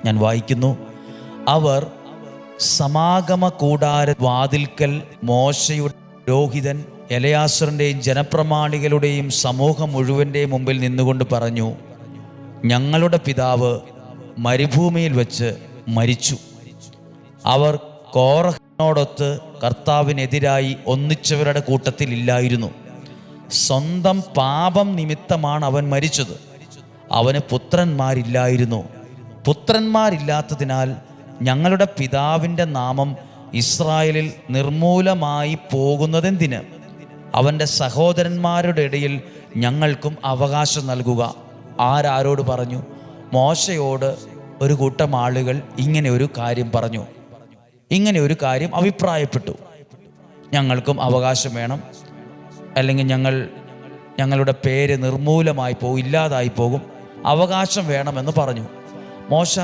ഞാൻ വായിക്കുന്നു, അവർ സമാഗമ കൂടാര വാതിൽക്കൽ മോശയുടെ പുരോഹിതൻ എലയാസറിൻ്റെയും ജനപ്രമാണികളുടെയും സമൂഹം മുഴുവൻ്റെയും മുമ്പിൽ നിന്നുകൊണ്ട് പറഞ്ഞു, ഞങ്ങളുടെ പിതാവ് മരുഭൂമിയിൽ വെച്ച് മരിച്ചു. അവർ കോറഹിനോടൊത്ത് കർത്താവിനെതിരായി ഒന്നിച്ചവരുടെ കൂട്ടത്തിൽ ഇല്ലായിരുന്നു. സ്വന്തം പാപം നിമിത്തമാണ് അവൻ മരിച്ചത്. അവന് പുത്രന്മാരില്ലായിരുന്നു. പുത്രന്മാരില്ലാത്തതിനാൽ ഞങ്ങളുടെ പിതാവിൻ്റെ നാമം ഇസ്രായേലിൽ നിർമൂലമായി പോകുന്നതെന്തിന്? അവൻ്റെ സഹോദരന്മാരുടെ ഇടയിൽ ഞങ്ങൾക്കും അവകാശം നൽകുക. ആരോട് പറഞ്ഞു? മോശയോട് ഒരു കൂട്ടം ആളുകൾ ഇങ്ങനെ ഒരു കാര്യം പറഞ്ഞു, ഇങ്ങനെ ഒരു കാര്യം അഭിപ്രായപ്പെട്ടു. ഞങ്ങൾക്കും അവകാശം വേണം, അല്ലെങ്കിൽ ഞങ്ങളുടെ പേര് നിർമൂലമായി പോകും, ഇല്ലാതായി പോകും, അവകാശം വേണമെന്ന് പറഞ്ഞു. മോശ